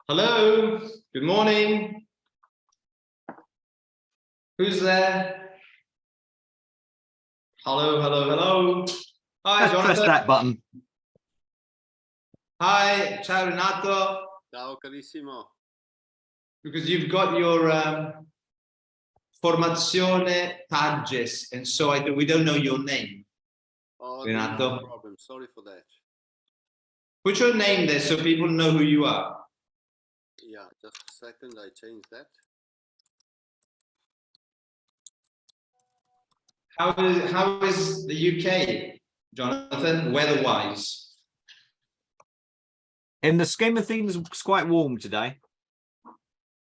Hello, good morning. Who's there? Hello, hello, hello. Hi, Let's Jonathan. press that button. Hi, ciao Renato. Ciao carissimo. Because you've got your formazione Tages, and so we don't know your name. Oh, Renato. no problem. Sorry for that. Put your name there so people know who you are. Yeah, just a second. I change that. How is the UK, Jonathan, weather-wise? In the scheme of things, it's quite warm today.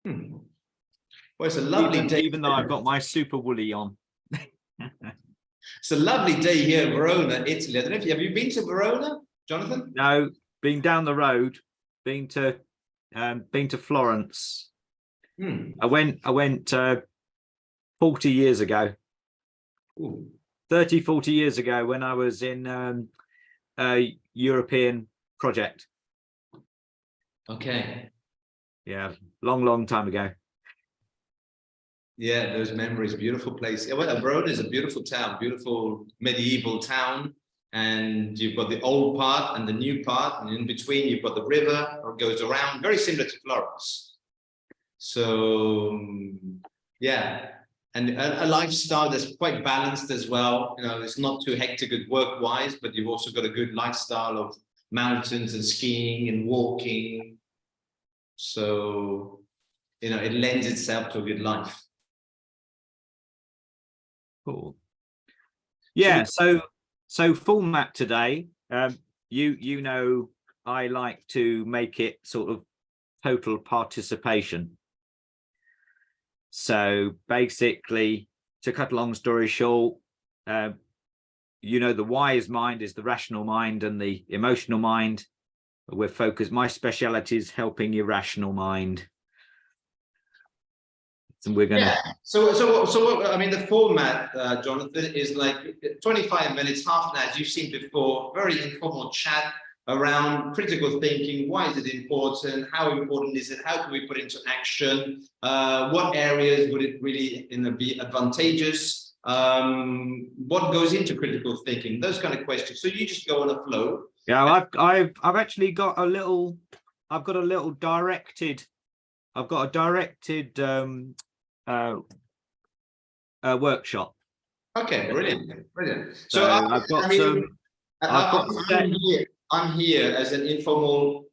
Well, it's a lovely day. Even though I've got my super woolly on. It's a lovely day here in Verona, Italy. I don't know if have you been to Verona, Jonathan? No, been down the road, been to Florence. I went 40 years ago. Ooh. 30, 40 years ago when I was in a European project. Okay. Yeah, long time ago. Yeah, those memories, beautiful place. Yeah, well, Verona is a beautiful town, beautiful medieval town. And you've got the old part and the new part. And in between, you've got the river that goes around, very similar to Florence. So, yeah. And a lifestyle that's quite balanced as well. You know, it's not too hectic work-wise, but you've also got a good lifestyle of mountains and skiing and walking. So, you know, it lends itself to a good life. Cool. Yeah, so format today, you know, I like to make it sort of total participation. So basically, to cut a long story short, you know, the wise mind is the rational mind and the emotional mind. We're focused. My speciality is helping your rational mind. And we're going to. Yeah. So I mean, the format, Jonathan, is like 25 minutes, half an hour, as you've seen before, very informal chat around critical thinking. Why is it important? How important is it? How can we put it into action? What areas would it really be advantageous? What goes into critical thinking? Those kind of questions. So you just go on a flow. Yeah, I've actually got a little. I've got a directed workshop. Okay, brilliant. So I'm here as an informal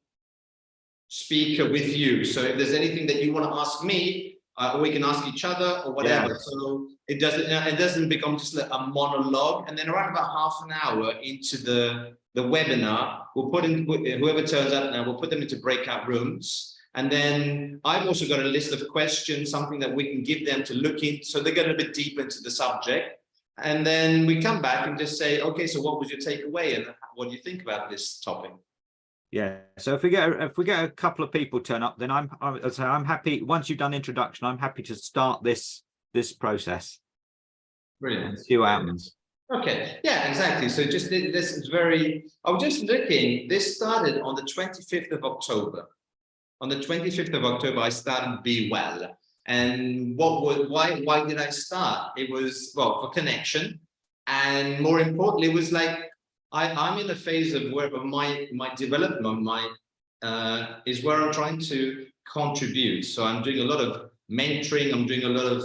speaker with you. So if there's anything that you want to ask me, we can ask each other or whatever. Yeah. So it doesn't become just like a monologue. And then around about half an hour into the webinar, we'll put in whoever turns up now. We'll put them into breakout rooms. And then I've also got a list of questions, something that we can give them to look into. So they get a bit deeper into the subject. And then we come back and just say, okay, so what was your takeaway and what do you think about this topic? Yeah. So if we get a couple of people turn up, then I'm happy. Once you've done introduction, I'm happy to start this process. Brilliant. See what happens. Okay. Yeah, exactly. So just this is very. I was just looking. This started on the 25th of October. On the 25th of October, I started BEwell. And why did I start? It was, well, for connection. And more importantly, it was like, I'm in a phase of where my development, is where I'm trying to contribute. So I'm doing a lot of mentoring. I'm doing a lot of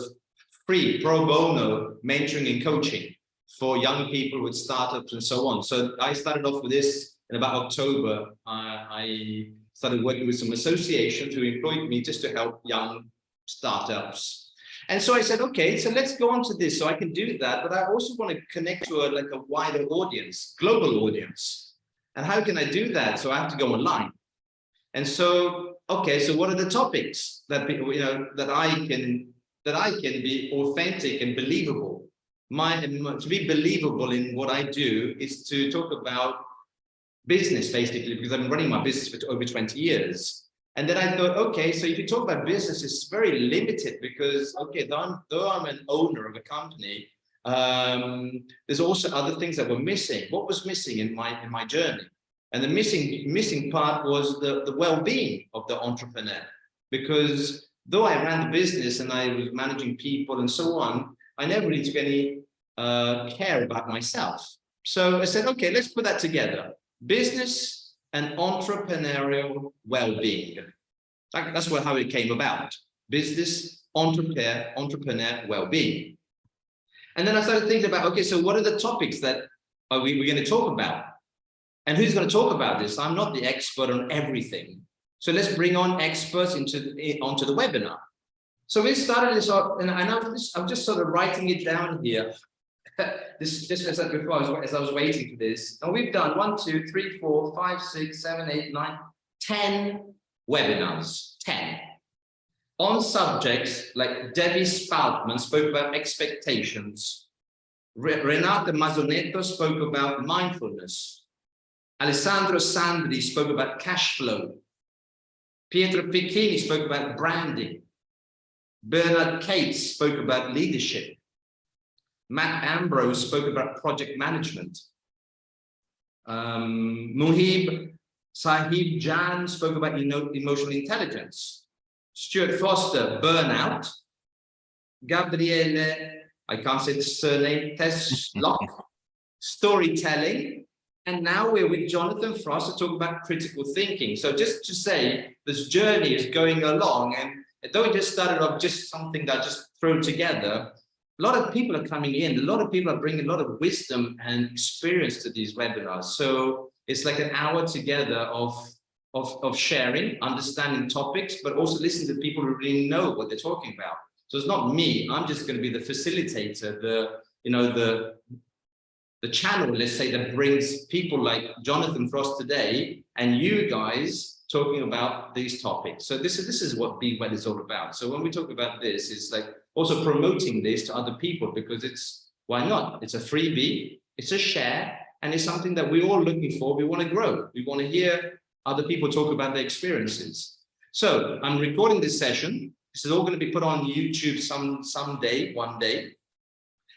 free pro bono mentoring and coaching for young people with startups and so on. So I started off with this in about October. I started working with some associations who employed me just to help young startups. And so I said, okay, so let's go on to this. So I can do that, but I also want to connect to a wider audience, global audience. And how can I do that? So I have to go online. And so, okay, so what are the topics that that I can be authentic and believable? To be believable in what I do is to talk about business, basically, because I've been running my business for over 20 years. And then I thought, okay, so if you talk about business, it's very limited because, okay, though I'm an owner of a company, there's also other things that were missing. What was missing in my journey? And the missing part was the well-being of the entrepreneur, because though I ran the business and I was managing people and so on, I never really took any care about myself. So I said, okay, let's put that together. Business and entrepreneurial well-being. That's how it came about. Business, entrepreneur well-being. And then I started thinking about, okay, so what are the topics that we're going to talk about? And who's going to talk about this? I'm not the expert on everything. So let's bring on experts onto the webinar. So we started this off, and I'm just sort of writing it down here. This just as I said before, as I was waiting for this. And we've done 1, 2, 3, 4, 5, 6, 7, 8, 9, 10 webinars, 10. On subjects like Debbie Spoutman spoke about expectations. Renata Mazzonetto spoke about mindfulness. Alessandro Sandri spoke about cash flow. Pietro Picchini spoke about branding. Bernard Cates spoke about leadership. Matt Ambrose spoke about project management. Muhib Sahib Jan spoke about emotional intelligence. Stuart Foster, burnout. Gabriele, I can't say the surname, Teslock, storytelling. And now we're with Jonathan Frost to talk about critical thinking. So just to say, this journey is going along, and though it just started off just something that I just thrown together, a lot of people are coming in, a lot of people are bringing a lot of wisdom and experience to these webinars. So it's like an hour together of sharing, understanding topics, but also listening to people who really know what they're talking about. So it's not me, I'm just going to be the facilitator, the channel, let's say, that brings people like Jonathan Frost today and you guys talking about these topics. So this is what BEwell is all about. So when we talk about this, it's like also promoting this to other people, because why not? It's a freebie, it's a share, and it's something that we're all looking for. We want to grow. We want to hear other people talk about their experiences. So I'm recording this session. This is all going to be put on YouTube someday, one day.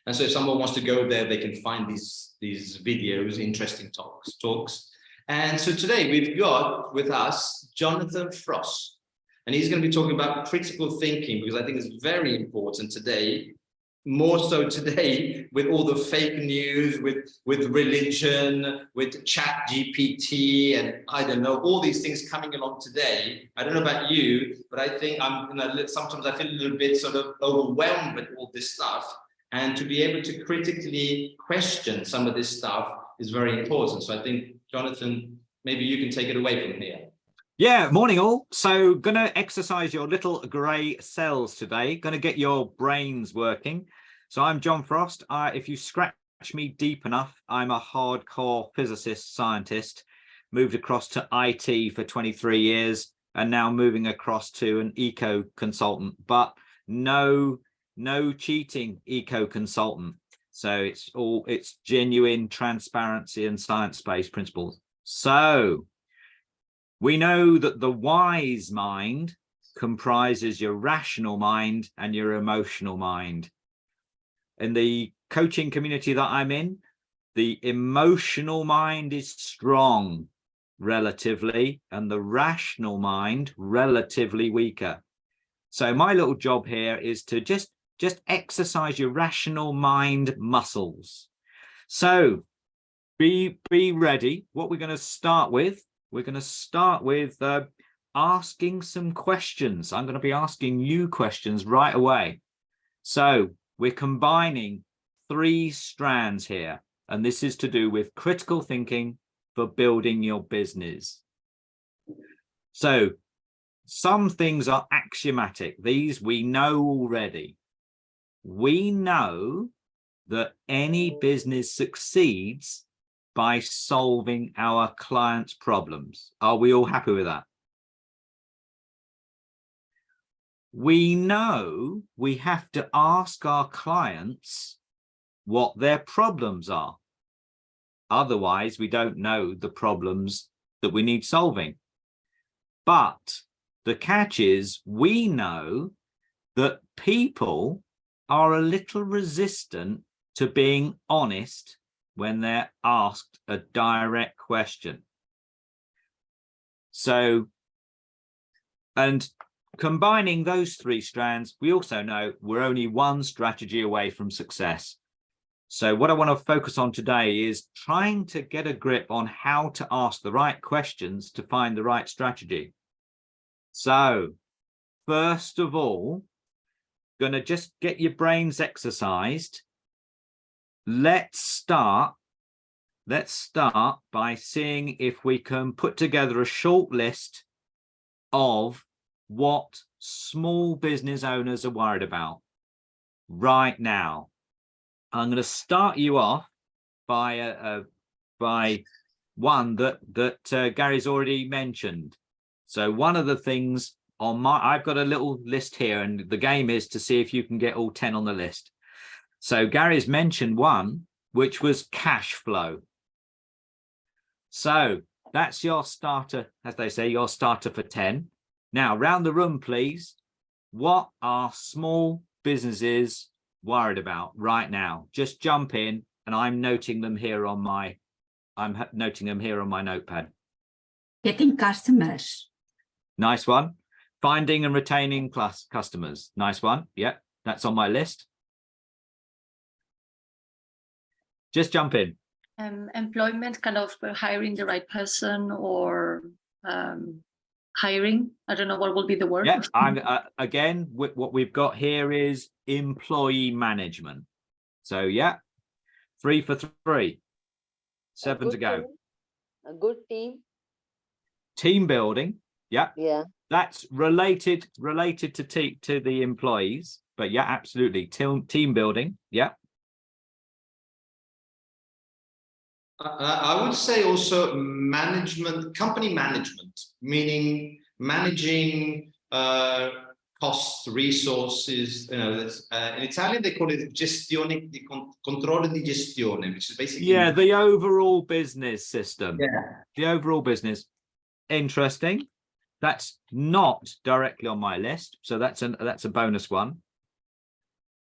And so if someone wants to go there, they can find these videos, interesting talks. And so today we've got with us Jonathan Frost, and he's going to be talking about critical thinking, because I think it's very important today, more so today with all the fake news, with religion, with chat GPT, and I don't know, all these things coming along today. I don't know about you, but I think sometimes I feel a little bit sort of overwhelmed with all this stuff. And to be able to critically question some of this stuff is very important. So I think, Jonathan, maybe you can take it away from here. Yeah, morning all. So going to exercise your little grey cells today, going to get your brains working. So I'm John Frost. If you scratch me deep enough, I'm a hardcore physicist, scientist, moved across to IT for 23 years and now moving across to an eco consultant, but no cheating eco consultant. So it's genuine transparency and science-based principles. So we know that the wise mind comprises your rational mind and your emotional mind. In the coaching community that I'm in, the emotional mind is strong relatively, and the rational mind relatively weaker. So my little job here is to just exercise your rational mind muscles. So be ready. What we're going to start with, asking some questions. I'm going to be asking you questions right away. So we're combining 3 strands here, and this is to do with critical thinking for building your business. So some things are axiomatic. These we know already. We know that any business succeeds by solving our clients' problems. Are we all happy with that? We know we have to ask our clients what their problems are. Otherwise, we don't know the problems that we need solving. But the catch is, we know that people are a little resistant to being honest when they're asked a direct question. So, and combining those three strands, we also know we're only one strategy away from success. So what I want to focus on today is trying to get a grip on how to ask the right questions to find the right strategy. So first of all, going to just get your brains exercised. Let's start by seeing if we can put together a short list of what small business owners are worried about right now. I'm going to start you off by one that Gary's already mentioned. So one of the things on I've got a little list here, and the game is to see if you can get all 10 on the list. So Gary's mentioned one, which was cash flow. So that's your starter, as they say, your starter for 10. Now, round the room, please. What are small businesses worried about right now? Just jump in, and I'm noting them here on my notepad. Getting customers. Nice one. Finding and retaining customers. Nice one. Yeah, that's on my list. Just jump in. Employment, kind of hiring the right person, or hiring. I don't know what will be the word. Yeah, I'm again, what we've got here is employee management. So yeah, 3 for 3. 7 to go. A good team. Team building. Yeah. Yeah. That's related to the employees, but yeah, absolutely. Team building. Yeah. I would say also management, company management, meaning managing costs, resources. You know, that's, in Italian they call it gestione, di controllo di gestione, which is basically the overall business system. Yeah. The overall business. Interesting. That's not directly on my list, so that's a bonus one.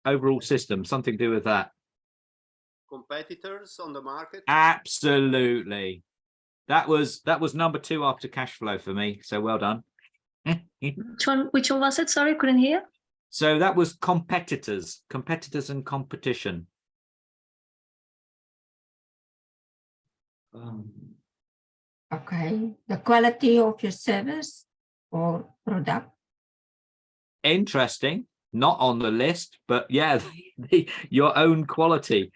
Overall system, something to do with that. Competitors on the market. Absolutely. That was number 2 after cash flow for me. So well done. Which one was it? Sorry, couldn't hear. So that was competitors and competition. Okay. The quality of your service or product. Interesting. Not on the list, but yeah, your own quality.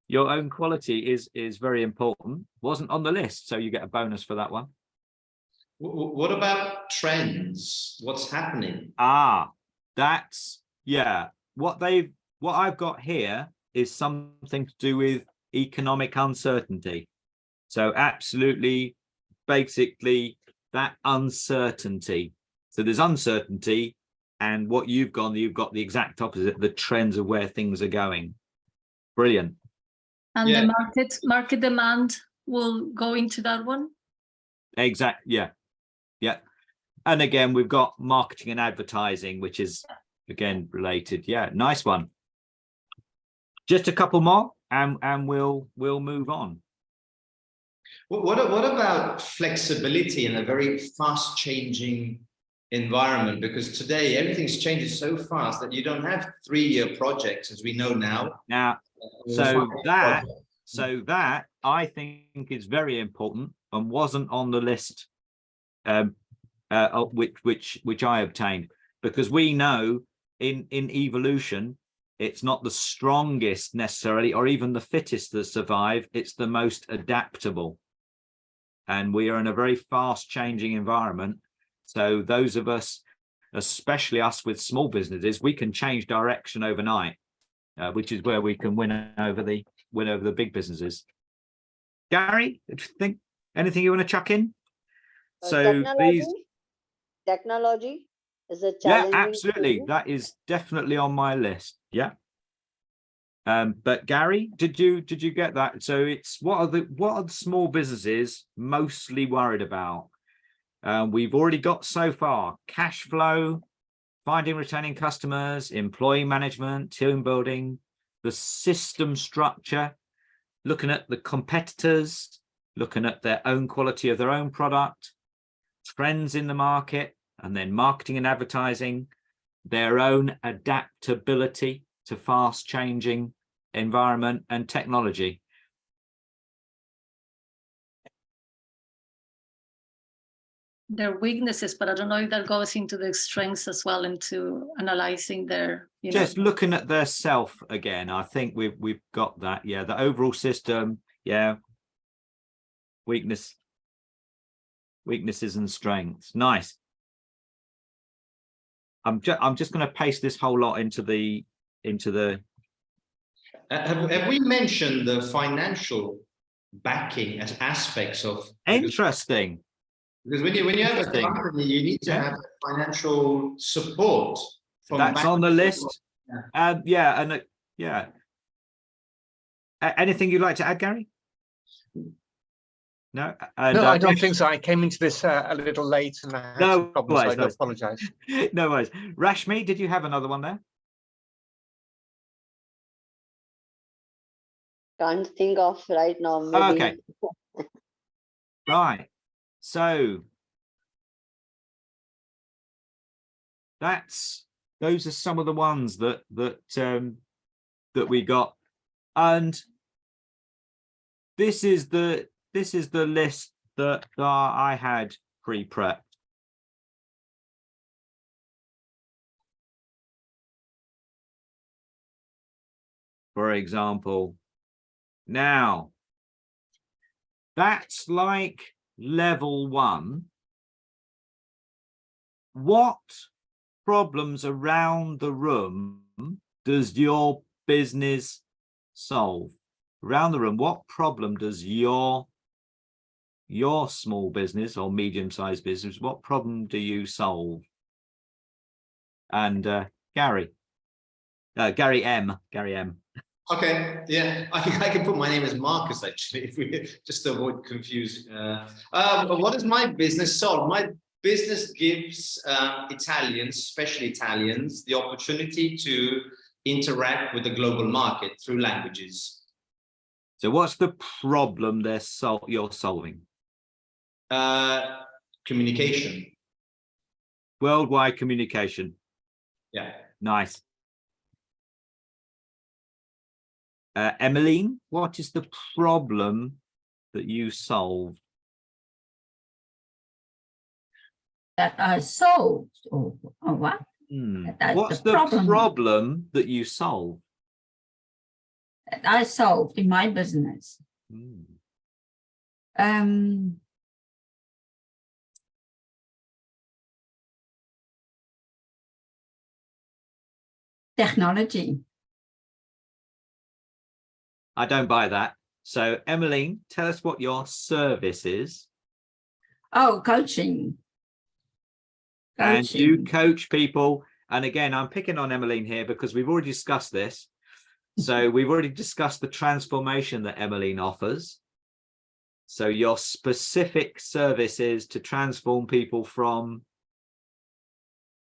Your own quality is very important. Wasn't on the list, so you get a bonus for that one. What about trends? What's happening? That's yeah. What I've got here is something to do with economic uncertainty. So absolutely, basically that uncertainty. So there's uncertainty, and what you've got the exact opposite, the trends of where things are going. Brilliant. And Yeah. the market demand will go into that one. Exactly. Yeah. And again, we've got marketing and advertising, which is again related. Yeah, nice one. Just a couple more, and we'll move on. What about flexibility in a very fast changing environment? Because today everything's changing so fast that you don't have 3-year projects as we know now. So that I think is very important and wasn't on the list, which I obtained, because we know in evolution it's not the strongest necessarily, or even the fittest that survive. It's the most adaptable, and we are in a very fast changing environment. So those of us, especially us with small businesses, we can change direction overnight. Which is where we can win over the big businesses. Gary, think anything you want to chuck in? So technology is a challenge. Yeah, absolutely. That is definitely on my list. Yeah. But Gary, did you get that? So it's what are the small businesses mostly worried about? We've already got so far cash flow, finding, retaining customers, employee management, team building, the system structure, looking at the competitors, looking at their own quality of their own product, trends in the market, and then marketing and advertising, their own adaptability to fast changing environment and technology. Their weaknesses, but I don't know if that goes into the strengths as well, into analyzing their, you know. Just looking at their self again, I think we've got that. Yeah, the overall system. Yeah, weaknesses and strengths. Nice. I'm just going to paste this whole lot into the. Have we mentioned the financial backing as aspects of? Interesting. Because when you have a Interesting. company, you need to Yeah. have financial support. That's on the list. Yeah, and yeah. Anything you'd like to add, Gary? No. And, No, I don't think so. I came into this a little late and I had No some problems, so I worries, do no. apologize. No worries. Rashmi, did you have another one there? Can't think of right now. Maybe. Okay. Right. So those are some of the ones that we got, and this is the list that I had pre-prepped. For example, now that's like level 1. What problems around the room does your business solve? Around the room, what problem does your small business or medium-sized business, what problem do you solve? And Gary M. Okay, yeah, I can put my name as Marcus actually, if we just to avoid confusion. What does my business solve? My business gives Italians, especially Italians, the opportunity to interact with the global market through languages. So what's the problem you're solving? Communication. Worldwide communication. Yeah. Nice. Emmeline, what is the problem that you solve? That I solved. Oh, what? That's What's the the problem. problem that you solve? That I solved in my business. Technology. I don't buy that. So Emmeline, tell us what your service is. Oh, coaching. And you coach people. And again, I'm picking on Emmeline here because we've already discussed this. So we've already discussed the transformation that Emmeline offers. So your specific service is to transform people from.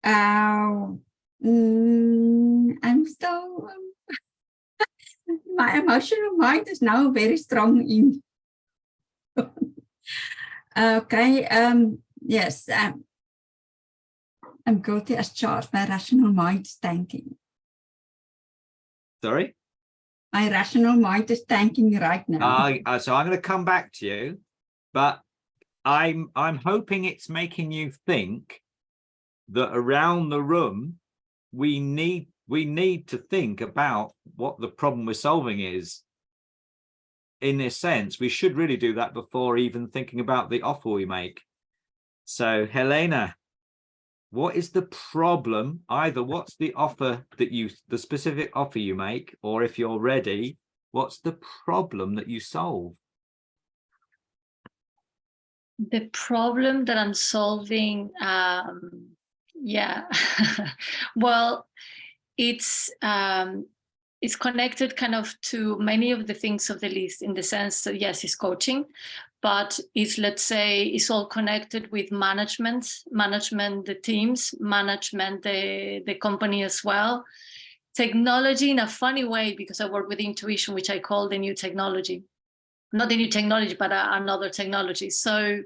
I'm still. My emotional mind is now very strong in. Okay. Yes. I'm guilty as charged. My rational mind is tanking. Sorry? My rational mind is tanking right now. So I'm going to come back to you, but I'm hoping it's making you think that around the room we need to think about what the problem we're solving is. In a sense, we should really do that before even thinking about the offer we make. So Helena, what is the problem? Either what's the offer that the specific offer you make, or if you're ready, what's the problem that you solve? The problem that I'm solving, yeah, well, it's connected kind of to many of the things of the list, in the sense that yes, it's coaching, but it's, let's say, it's all connected with management, the teams, management, the company as well. Technology in a funny way, because I work with intuition, which I call the new technology. Not the new technology, but another technology. So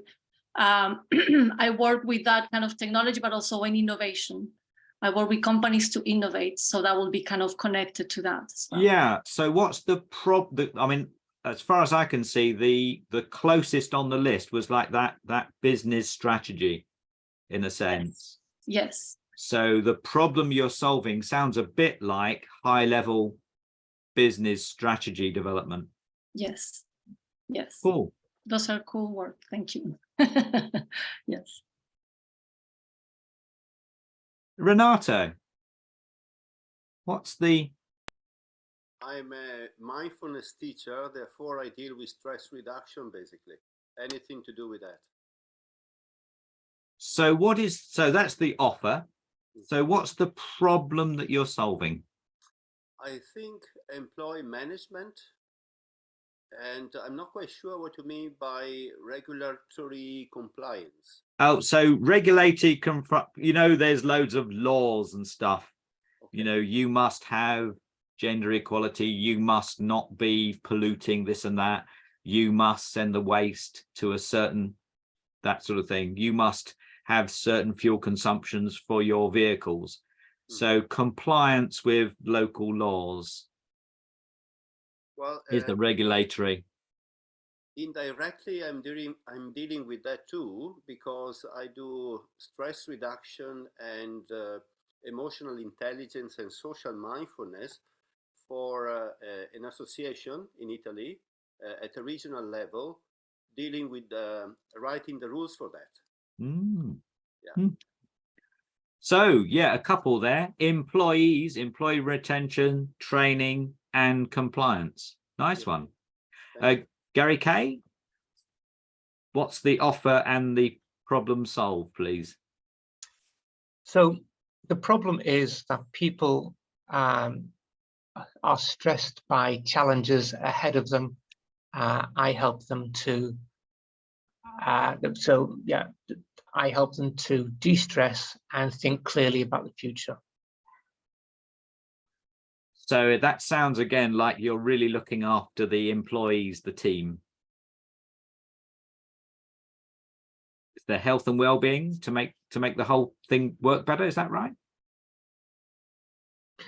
I work with that kind of technology, but also in innovation. I work with companies to innovate, so that will be kind of connected to that as well. Yeah. So what's the problem? I mean, as far as I can see, the closest on the list was like that business strategy, in a sense. Yes. So the problem you're solving sounds a bit like high level business strategy development. Yes. Yes. Cool. Those are cool work. Thank you. Yes. Renato, what's the... I'm a mindfulness teacher, therefore I deal with stress reduction, basically. Anything to do with that. So that's the offer. So what's the problem that you're solving? I think employee management, and I'm not quite sure what you mean by regulatory compliance. Oh, so regulated, there's loads of laws and stuff. Okay. You must have gender equality, you must not be polluting this and that, you must send the waste to a certain, that sort of thing, you must have certain fuel consumptions for your vehicles. So compliance with local laws is the regulatory. Indirectly, I'm dealing with that too, because I do stress reduction and emotional intelligence and social mindfulness for an association in Italy at a regional level, dealing with writing the rules for that. Yeah. So yeah, a couple there: employees, employee retention, training, and compliance. Nice one. Gary Kay, what's the offer and the problem solved, please? So the problem is that people are stressed by challenges ahead of them. I help them to I help them to de-stress and think clearly about the future. So that sounds again like you're really looking after the employees, the team. It's their health and well-being to make the whole thing work better. Is that right?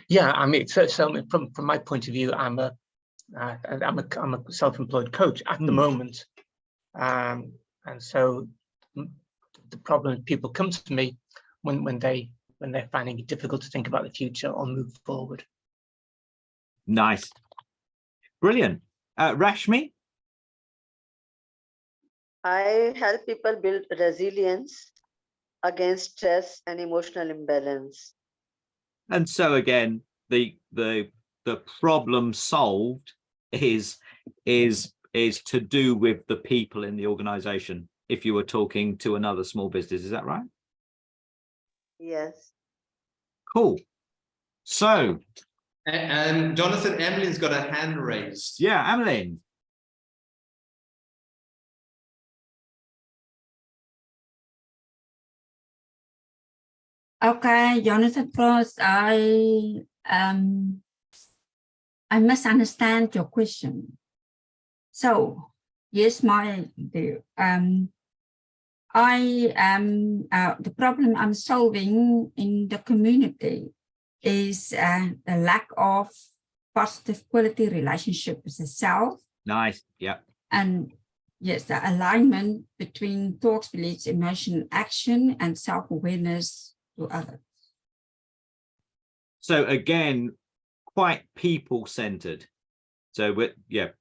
Yeah, I mean, so from my point of view, I'm a self-employed coach at the moment, and so the problem is people come to me when they're finding it difficult to think about the future or move forward. Nice, brilliant. Rashmi? I help people build resilience against stress and emotional imbalance. And so again, the problem solved is to do with the people in the organization. If you were talking to another small business, is that right? Yes. Cool. So Jonathan, Emily's got a hand raised. yeah, Emily. Okay, Jonathan, first, I misunderstand your question. So, yes, the problem I'm solving in the community is the lack of positive quality relationship with the self. Nice. Yeah. And yes, the alignment between thoughts, beliefs, emotion, action, and self-awareness to others. So again, quite people-centered. So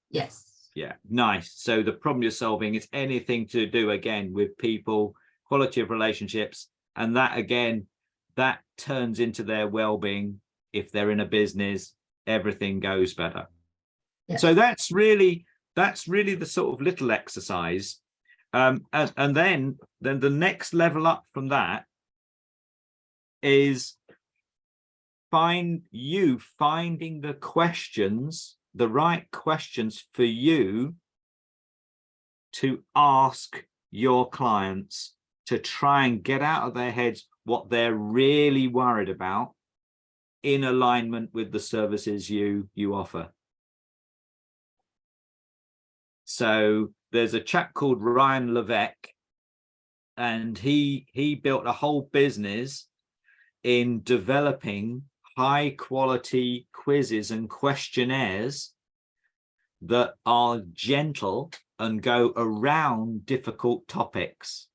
Yes. Yeah, nice. So the problem you're solving is anything to do again with people, quality of relationships, and that again, that turns into their well-being. If they're in a business, everything goes better. Yes. So that's really the sort of little exercise. And then the next level up from that is finding the questions, the right questions for you to ask your clients to try and get out of their heads what they're really worried about in alignment with the services you offer. So there's a chap called Ryan Levesque and he built a whole business in developing high quality quizzes and questionnaires that are gentle and go around difficult topics.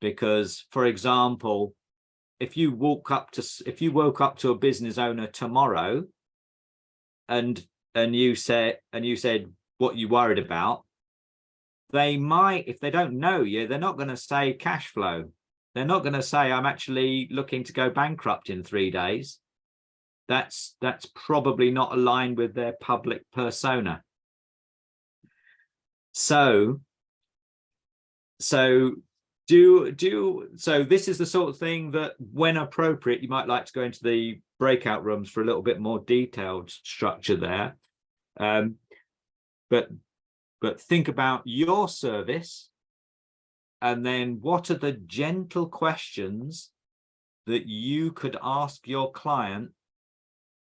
Because, for example, if you woke up to a business owner tomorrow and you said what you worried about, they might, if they don't know you, they're not going to say cash flow. They're not going to say, I'm actually looking to go bankrupt in 3 days. That's probably not aligned with their public persona. So this is the sort of thing that, when appropriate, you might like to go into the breakout rooms for a little bit more detailed structure there. But think about your service, and then what are the gentle questions that you could ask your client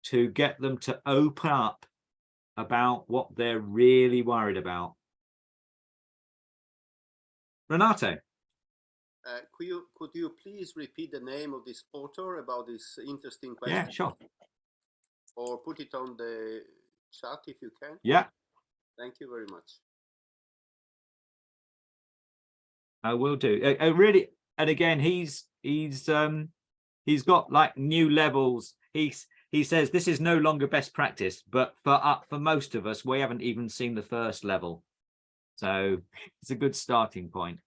to get them to open up about what they're really worried about. Renato. Could you please repeat the name of this author about this interesting question? Yeah, sure. Or put it on the chat if you can. Yeah. Thank you very much. I will do. Really, and again, he's got like new levels. He says this is no longer best practice, but for most of us, we haven't even seen the first level. So it's a good starting point.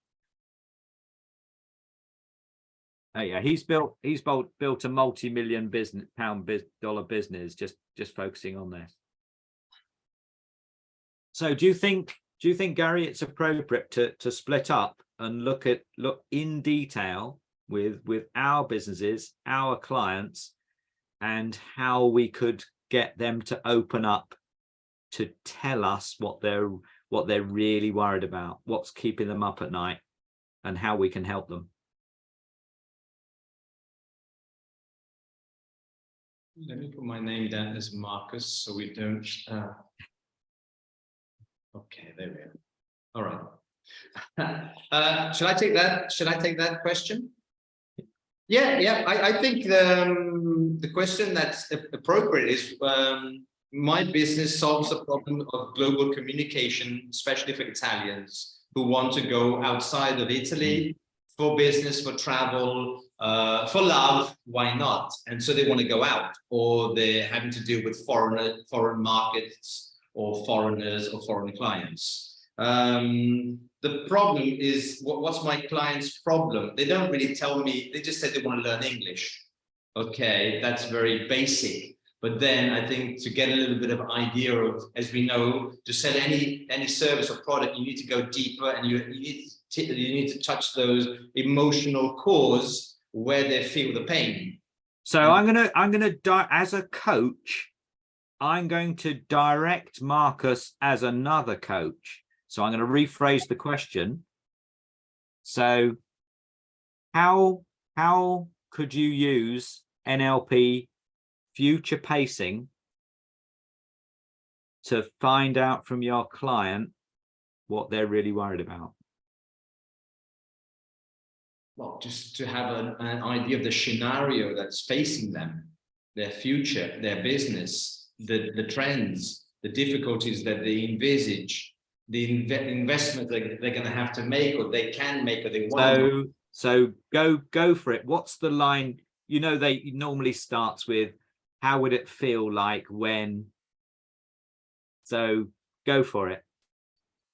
Oh yeah, he's built a multi-million dollar business just focusing on this. So do you think, Gary, it's appropriate to split up and look in detail with our businesses, our clients, and how we could get them to open up to tell us what they're really worried about, what's keeping them up at night, and how we can help them? Let me put my name down as Marcus so we don't. Okay, there we are. All right. Should I take that? Should I take that question? Yeah. I think the question that's appropriate is, my business solves the problem of global communication, especially for Italians who want to go outside of Italy for business, for travel, for love. Why not? And so they want to go out, or they're having to deal with foreign markets, or foreigners, or foreign clients. The problem is, what's my client's problem? They don't really tell me. They just say they want to learn English. Okay, that's very basic. But then I think to get a little bit of idea of, as we know, to sell any service or product, you need to go deeper, and you need to touch those emotional cores where they feel the pain. So I'm gonna as a coach, I'm going to direct Marcus as another coach. So I'm going to rephrase the question. So how could you use NLP future pacing to find out from your client what they're really worried about? Well, just to have an idea of the scenario that's facing them, their future, their business, the trends, the difficulties that they envisage, the investment that they're going to have to make, or they can make, or they want. So go for it. What's the line? You know, they normally starts with, how would it feel like when? So go for it.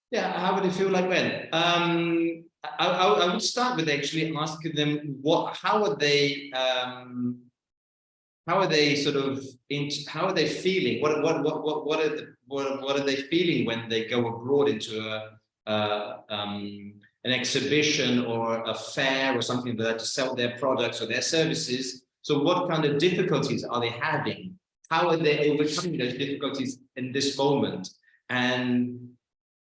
Yeah, how would it feel like when? I would start with actually asking them how are they sort of how are they feeling? What are they feeling when they go abroad into an exhibition or a fair or something like that to sell their products or their services? So what kind of difficulties are they having? How are they overcoming those difficulties in this moment? And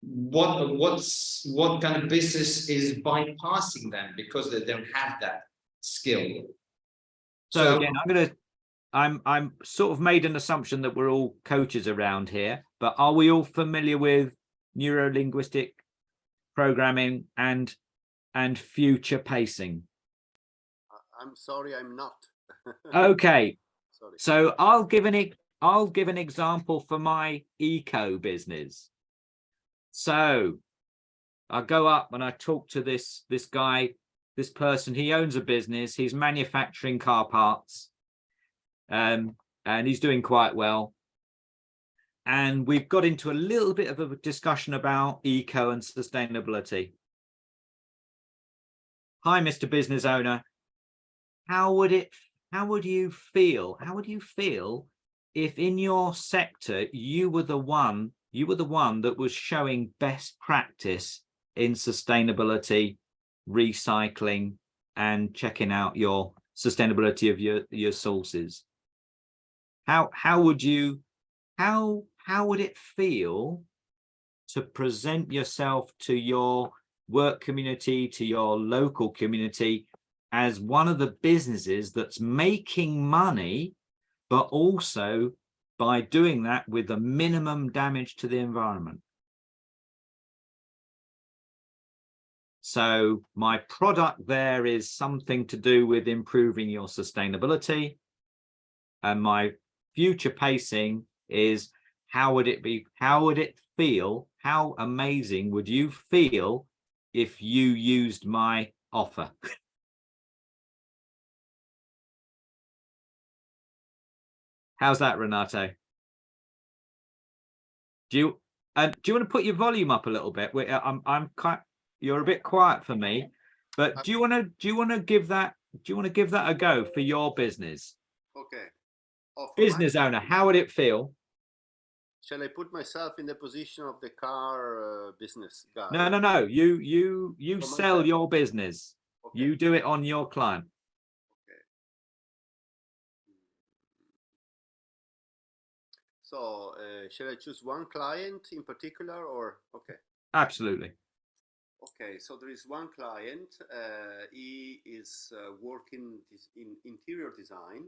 what kind of business is bypassing them because they don't have that skill? So again, I'm sort of made an assumption that we're all coaches around here, but are we all familiar with neuro-linguistic programming and and future pacing. I'm sorry, I'm not. Okay, Sorry. so I'll give an example for my eco business. So I go up and I talk to this guy, this person. He owns a business. He's manufacturing car parts, and he's doing quite well. And we've got into a little bit of a discussion about eco and sustainability. Hi, Mr. Business Owner. How would you feel if in your sector you were the one that was showing best practice in sustainability, recycling, and checking out your sustainability of your sources? How would it feel to present yourself to your work community, to your local community, as one of the businesses that's making money, but also by doing that with the minimum damage to the environment? So my product there is something to do with improving your sustainability, and my future pacing is how would it feel, how amazing would you feel if you used my offer? How's that, Renato? Do you want to put your volume up a little bit? You're a bit quiet for me, but do you want to give that a go for your business? Okay. Oh, Business owner, how would it feel? Shall I put myself in the position of the car business guy? No. You sell myself. your business. Okay. You do it on your client. Okay. So, shall I choose one client in particular, or okay? Absolutely. Okay, so there is one client. He is working in interior design,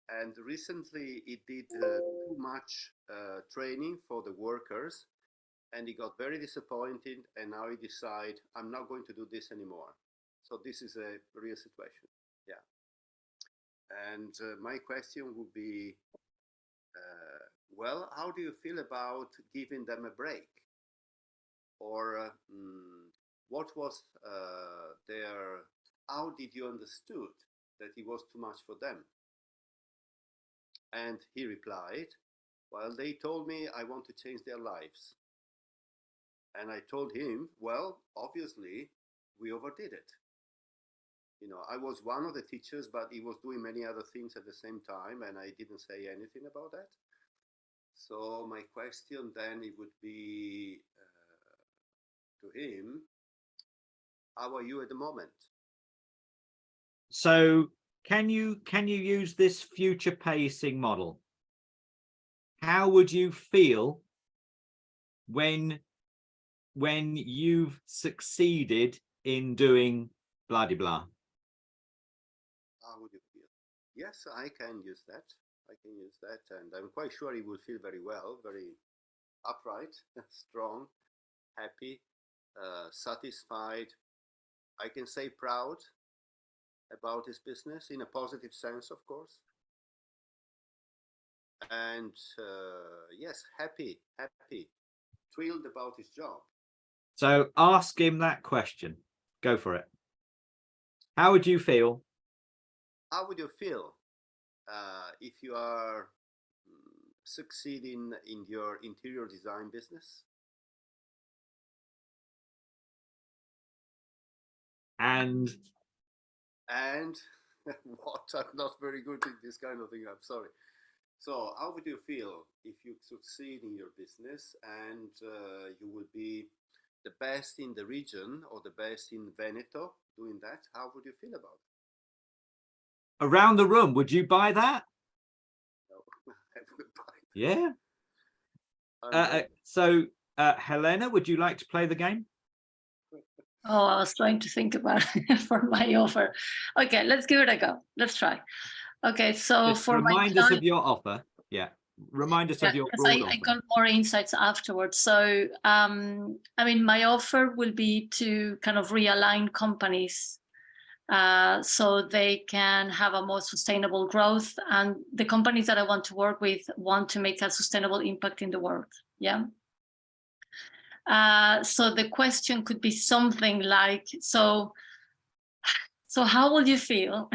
and recently he did too much training for the workers, and he got very disappointed, and now he decided, I'm not going to do this anymore. So this is a real situation. Yeah. And my question would be, well, how do you feel about giving them a break? Or what was how did you understood that it was too much for them? And he replied, well, they told me I want to change their lives. And I told him, well, obviously we overdid it. You know, I was one of the teachers, but he was doing many other things at the same time, and I didn't say anything about that. So my question then it would be to him, how are you at the moment? So can you use this future pacing model? How would you feel when you've succeeded in doing blah de blah? How would you feel? Yes, I can use that. I can use that, and I'm quite sure he will feel very well, very upright, strong, happy, satisfied. I can say proud about his business in a positive sense, of course. And yes, happy, thrilled about his job. So ask him that question. Go for it. How would you feel? How would you feel if you are succeeding in your interior design business? And what? I'm not very good at this kind of thing. I'm sorry. So how would you feel if you succeed in your business and you will be the best in the region or the best in Veneto doing that? How would you feel about it? Around the room, would you buy that? No, I would buy it. Yeah. So Helena, would you like to play the game? Oh, I was trying to think about it for my offer. Okay, let's give it a go. Let's try. Okay, so Just for my remind us client, of your offer. Yeah. remind us of your because broad I offer. got more insights afterwards. So, I mean, my offer will be to kind of realign companies so they can have a more sustainable growth. And the companies that I want to work with want to make a sustainable impact in the world. Yeah. So the question could be something like, so how will you feel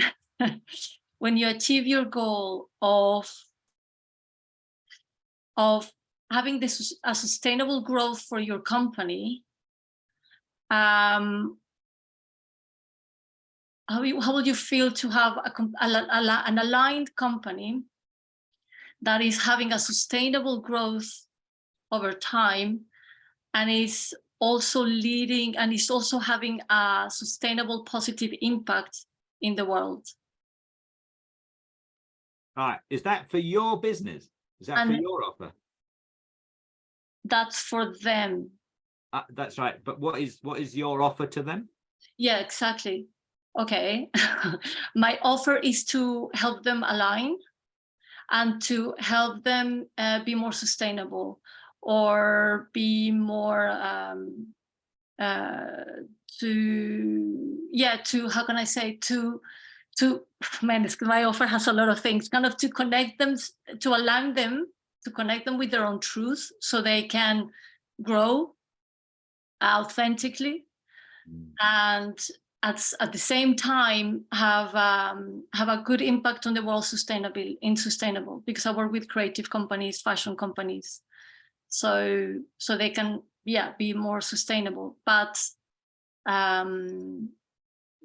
when you achieve your goal of having this a sustainable growth for your company? How will you feel to have an aligned company that is having a sustainable growth over time and is also leading and is also having a sustainable positive impact in the world? All right, is that for your business? Is that for your offer? That's for them. That's right. But what is your offer to them? Yeah, exactly. Okay. My offer is to help them align and to help them be more sustainable, or be more to how can I say, to man, my offer has a lot of things, kind of to connect them, to align them, to connect them with their own truth so they can grow authentically, and at the same time have a good impact on the world sustainable, because I work with creative companies, fashion companies, so they can be more sustainable, but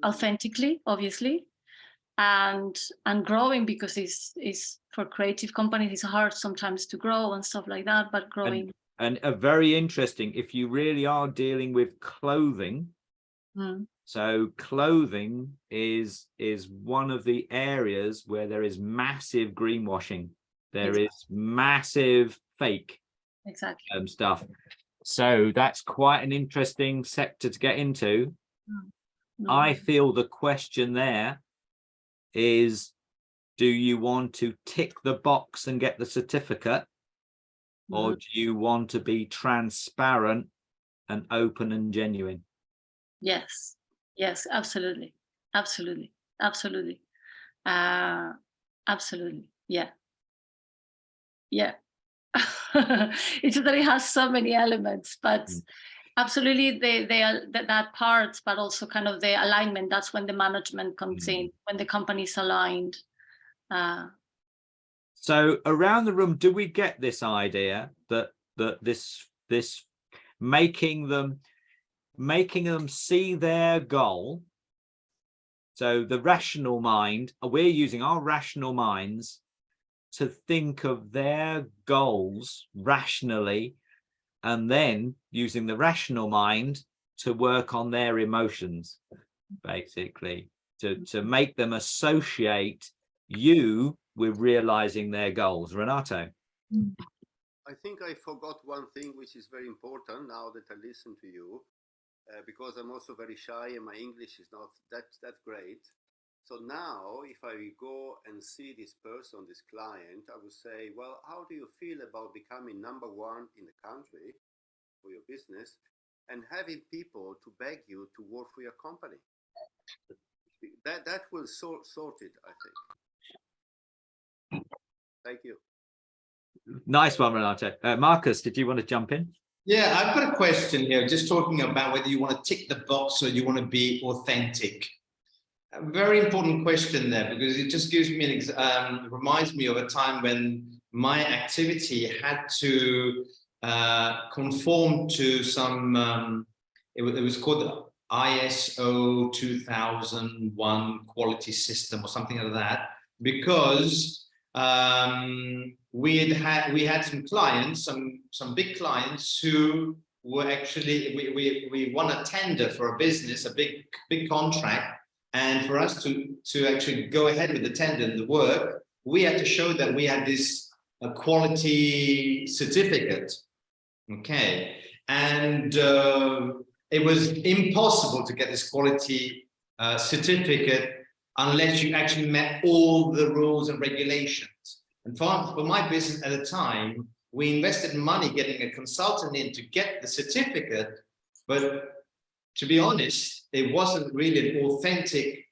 authentically, obviously, and growing, because it's for creative companies, it's hard sometimes to grow and stuff like that, but growing. And a very interesting, if you really are dealing with clothing, so clothing is one of the areas where there is massive greenwashing. There is massive fake stuff. So that's quite an interesting sector to get into. I feel the question there is, do you want to tick the box and get the certificate, or do you want to be transparent and open and genuine? Yes, absolutely. Absolutely. Yeah. It's that it has so many elements, but absolutely they are that part, but also kind of the alignment. That's when the management comes in, when the company is aligned. So around the room, do we get this idea that this making them see their goal? So the rational mind, we're using our rational minds to think of their goals rationally, and then using the rational mind to work on their emotions, basically, to make them associate you with realizing their goals. Renato? I think I forgot one thing which is very important now that I listen to you, because I'm also very shy and my English is not that great. So now if I go and see this person, this client, I would say, well, how do you feel about becoming number one in the country for your business and having people to beg you to work for your company? That will sort it, I think. Thank you. Nice one, Renato. Marcus, did you want to jump in? Yeah, I've got a question here, just talking about whether you want to tick the box or you want to be authentic. A very important question there, because it just gives me reminds me of a time when my activity had to conform to some, it was called ISO 2001 quality system or something like that, because we had some clients, some big clients who were actually, we won a tender for a business, a big contract, and for us to actually go ahead with the tender and the work, we had to show that we had this quality certificate. Okay, and it was impossible to get this quality certificate unless you actually met all the rules and regulations. And for my business at the time, we invested money getting a consultant in to get the certificate, but to be honest, it wasn't really an authentic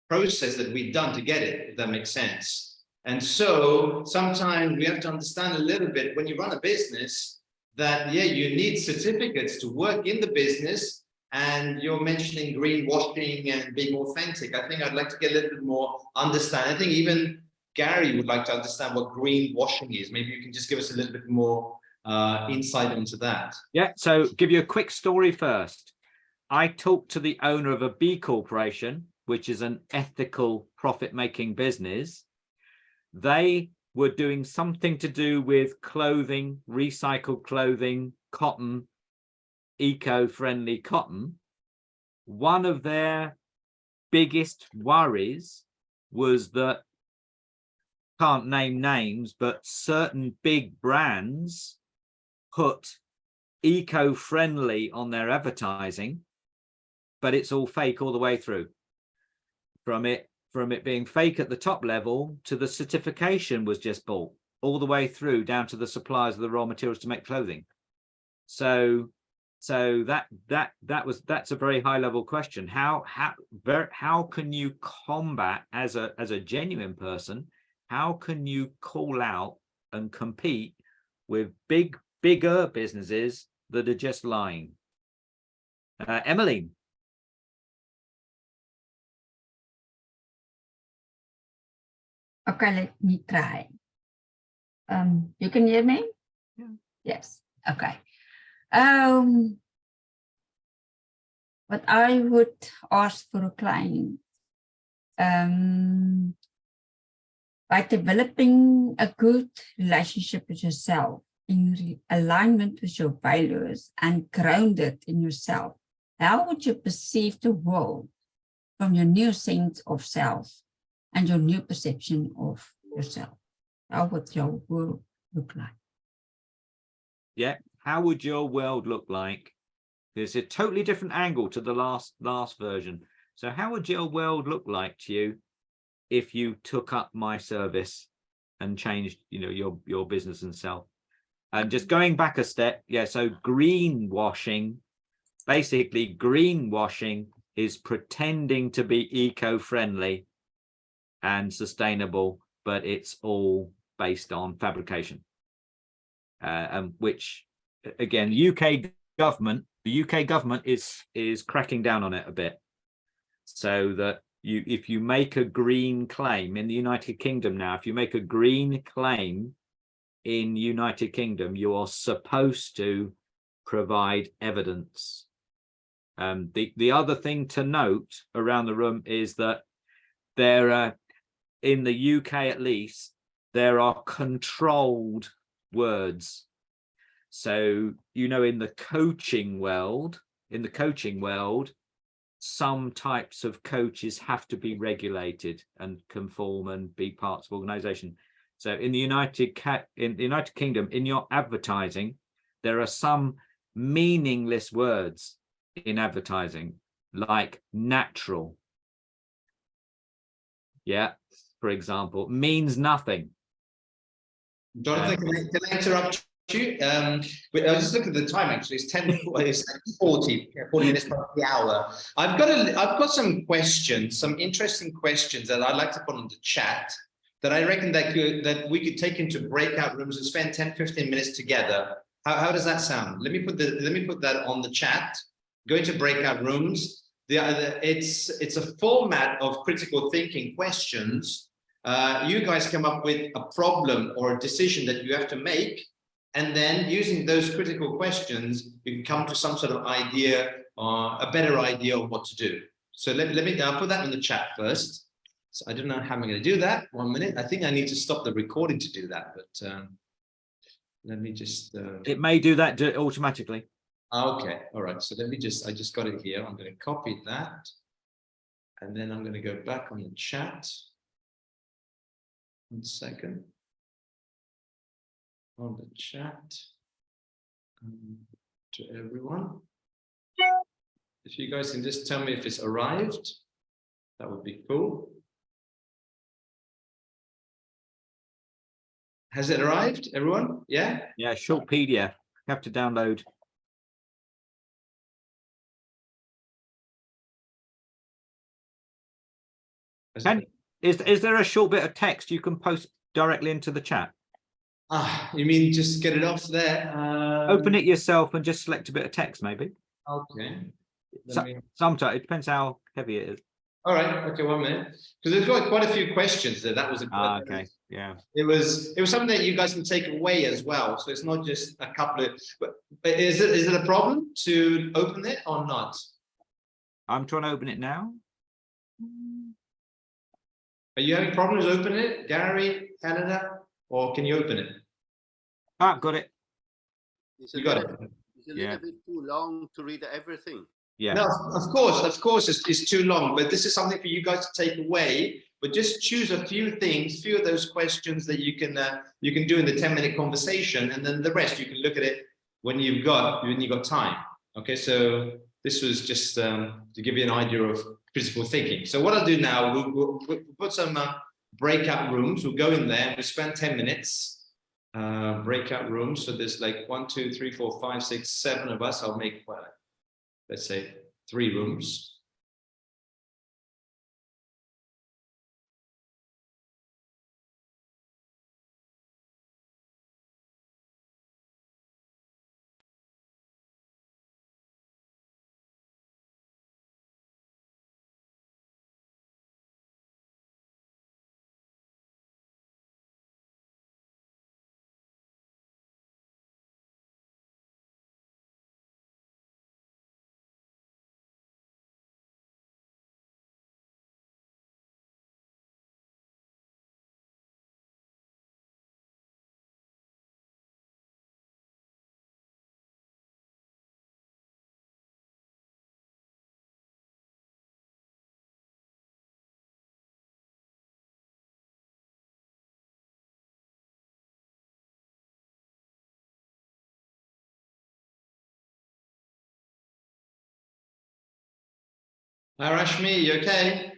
process that we'd done to get it, if that makes sense. And so sometimes we have to understand a little bit when you run a business that, yeah, you need certificates to work in the business. And you're mentioning greenwashing and being authentic. I think I'd like to get a little bit more understanding. I think even Gary would like to understand what greenwashing is. Maybe you can just give us a little bit more insight into that. Yeah, so give you a quick story first. I talked to the owner of a B Corporation, which is an ethical profit-making business. They were doing something to do with clothing, recycled clothing, cotton, eco-friendly cotton. One of their biggest worries was that, can't name names, but certain big brands put eco-friendly on their advertising, but it's all fake all the way through. From it being fake at the top level to the certification was just bought all the way through down to the suppliers of the raw materials to make clothing. So that's a very high level question. How can you combat as a genuine person? How can you call out and compete with bigger businesses that are just lying? Emmeline. Okay, let me try. You can hear me? Yeah. Yes. Okay. What I would ask for a client, by developing a good relationship with yourself in alignment with your values and grounded in yourself, how would you perceive the world from your new sense of self and your new perception of yourself? How would your world look like? Yeah, how would your world look like? There's a totally different angle to the last version. So how would your world look like to you if you took up my service and changed, your business and self? And just going back a step, yeah, so greenwashing, basically greenwashing is pretending to be eco-friendly and sustainable, but it's all based on fabrication. Which, again, the UK government is cracking down on it a bit, so that if you make a green claim in the United Kingdom now, if you make a green claim in United Kingdom, you are supposed to provide evidence. The other thing to note around the room is that there are, in the UK at least, there are controlled words. So, in the coaching world, some types of coaches have to be regulated and conform and be parts of organization. So in the United Kingdom, in your advertising, there are some meaningless words in advertising, like natural. Yeah, for example, means nothing. Jonathan, can I interrupt you? I was just looking at the time. Actually, it's 40 minutes past the hour. I've got some questions, some interesting questions that I'd like to put on the chat that I reckon that we could take into breakout rooms and spend 10-15 minutes together. How does that sound? Let me put that on the chat. Go into breakout rooms. It's a format of critical thinking questions. You guys come up with a problem or a decision that you have to make, and then using those critical questions, you can come to some sort of idea or a better idea of what to do. So I'll put that in the chat first. So I don't know how I'm going to do that. 1 minute. I think I need to stop the recording to do that, but let me just. It may do that automatically. Okay, all right. So I just got it here. I'm going to copy that, and then I'm going to go back on the chat. 1 second. On the chat to everyone. If you guys can just tell me if it's arrived, that would be cool. Has it arrived, everyone? Yeah? Yeah, short PDF. You have to download. And is there a short bit of text you can post directly into the chat? You mean just get it off there? Open it yourself and just select a bit of text, maybe. Okay. Sometimes it depends how heavy it is. All right. Okay, 1 minute. Because there's quite a few questions there. That was Okay. Yeah. It was something that you guys can take away as well. So it's not just a couple of. But is it a problem to open it or not? I'm trying to open it now. Are you having problems opening it, Gary, Canada, or can you open it? Ah, got it. It's You got it. It's a little bit too long to read everything. Yeah. No, of course, it's too long. But this is something for you guys to take away. But just choose a few things, few of those questions that you can do in the 10-minute conversation, and then the rest you can look at it when you've got time. Okay, so this was just to give you an idea of critical thinking. So what I'll do now, we'll put some breakout rooms. We'll go in there and we'll spend 10 minutes. Breakout rooms. So there's like 1, 2, 3, 4, 5, 6, 7 of us. I'll make, let's say 3 rooms. Hi, Rashmi, you okay?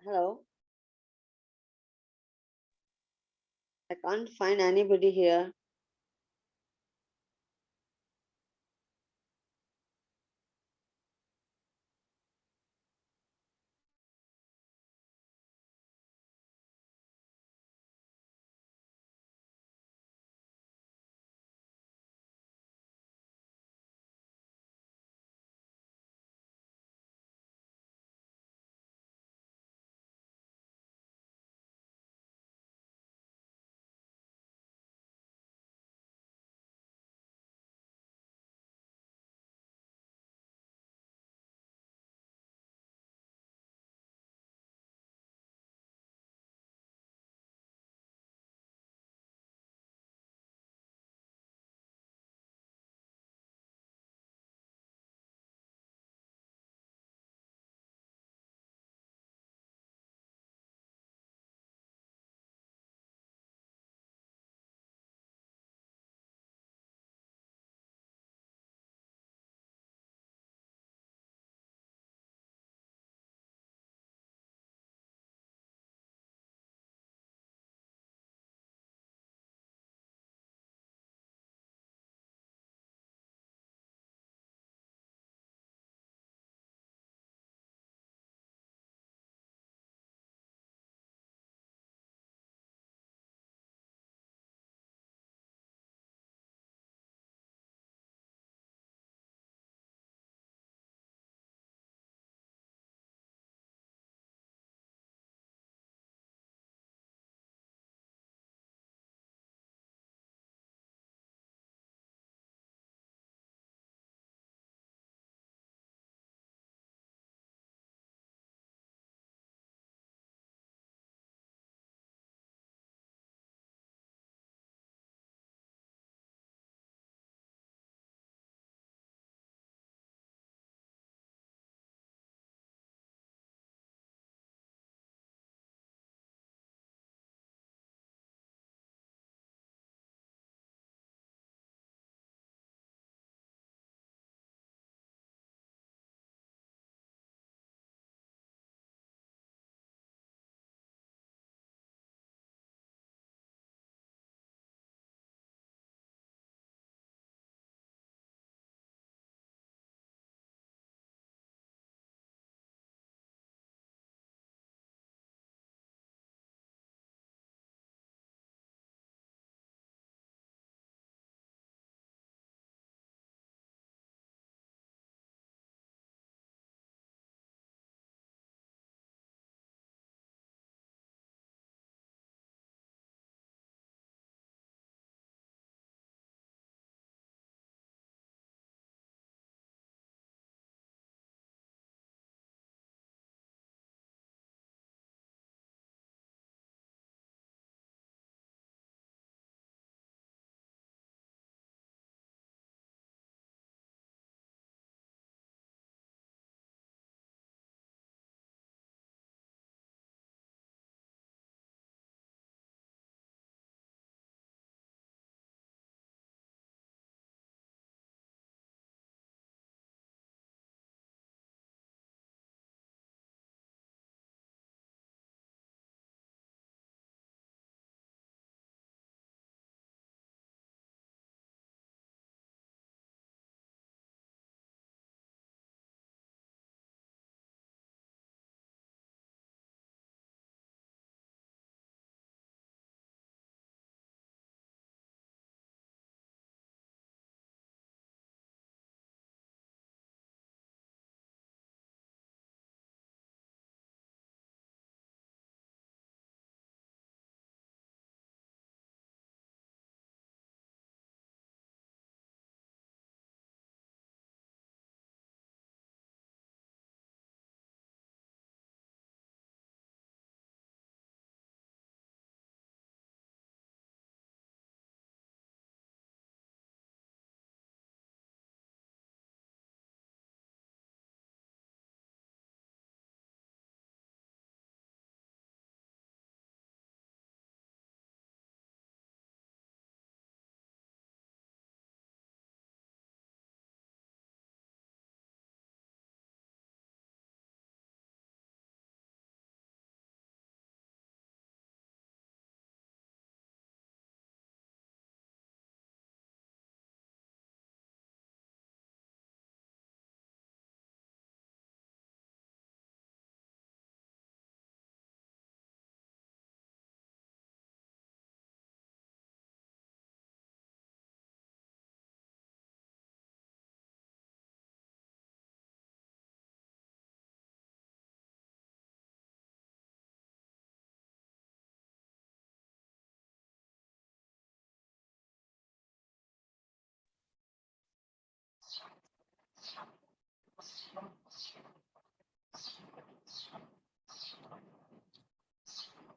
Hello. I can't find anybody here.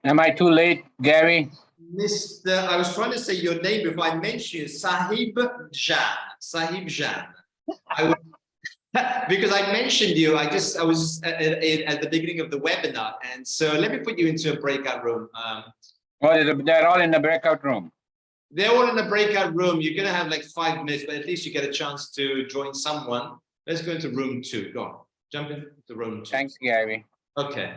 Am I too late, Gary? Mr. I was trying to say your name before I mentioned you, Sahib Jan. Sahib Jan. I would, because I mentioned you, I was at the beginning of the webinar, and so let me put you into a breakout room. They're all in the breakout room. They're all in the breakout room. You're gonna have like 5 minutes, but at least you get a chance to join someone. Let's go into room 2. Go on, jump into room 2. Thanks, Gary. Okay.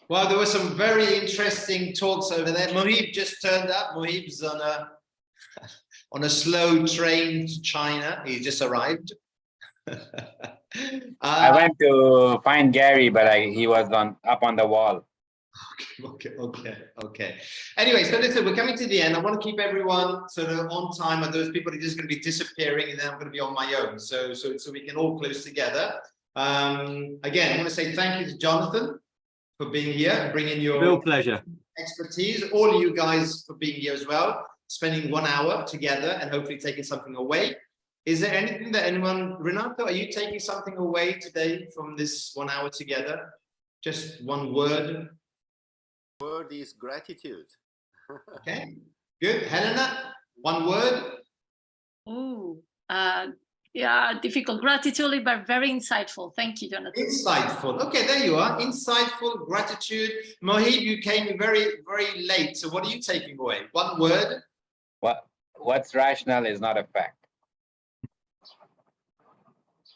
Well, there were some very interesting talks over there. Mohib just turned up. Mohib's on a slow train to China. He just arrived. I went to find Gary, but he was up on the wall. Okay. Anyway, so listen, we're coming to the end. I want to keep everyone sort of on time. And those people are just going to be disappearing, and then I'm going to be on my own. So we can all close together. Again, I want to say thank you to Jonathan for being here and bringing your Real pleasure. expertise. All of you guys for being here as well, spending 1 hour together and hopefully taking something away. Is there anything that anyone, Renato, are you taking something away today from this 1 hour together? Just one word. Word is gratitude. Okay, good. Helena, one word. Oh, yeah, difficult. Gratitude, but very insightful. Thank you, Jonathan. Insightful. Okay, there you are. Insightful, gratitude. Mohib, you came very, very late. So what are you taking away? One word. What's rational is not a fact.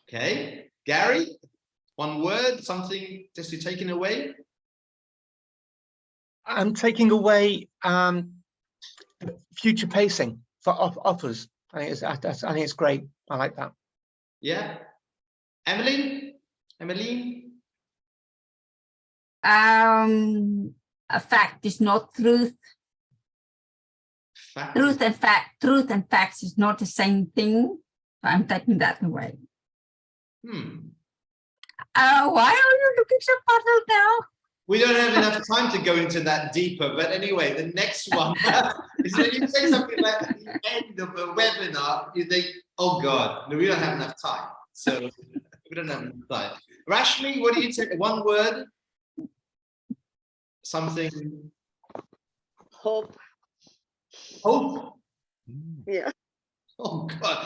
Okay. Gary, one word, something just you're taking away. I'm taking away future pacing for offers. I think it's great. I like that. Yeah. Emmeline? A fact is not truth. Fact. Truth and facts is not the same thing. So I'm taking that away. Why are you looking so puzzled now? We don't have enough time to go into that deeper, but anyway, the next one is when you say something like at the end of a webinar, you think, oh God, no, we don't have enough time. So we don't have enough time. Rashmi, what do you take? One word? Something? Hope. Hope? Yeah. Oh God,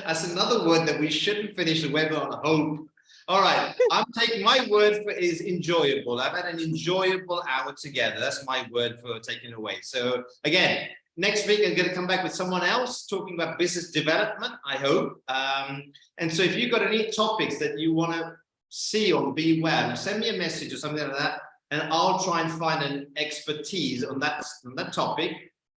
that's another word that we shouldn't finish the webinar on, hope. All right, I'm taking my word for is enjoyable. I've had an enjoyable hour together. That's my word for taking away. So again, next week I'm going to come back with someone else talking about business development, I hope. And so if you've got any topics that you want to see on BEwell, send me a message or something like that, and I'll try and find an expertise on that topic,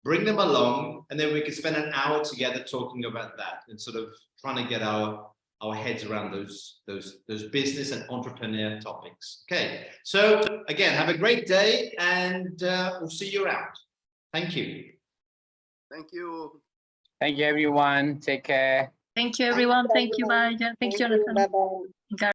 bring them along, and then we can spend an hour together talking about that and sort of trying to get our heads around those business and entrepreneur topics. Okay, so again, have a great day, and we'll see you around. Thank you. Thank you. Thank you, everyone. Take care. Thank you, everyone. Thank you, bye. Thank you, Jonathan. Bye-bye.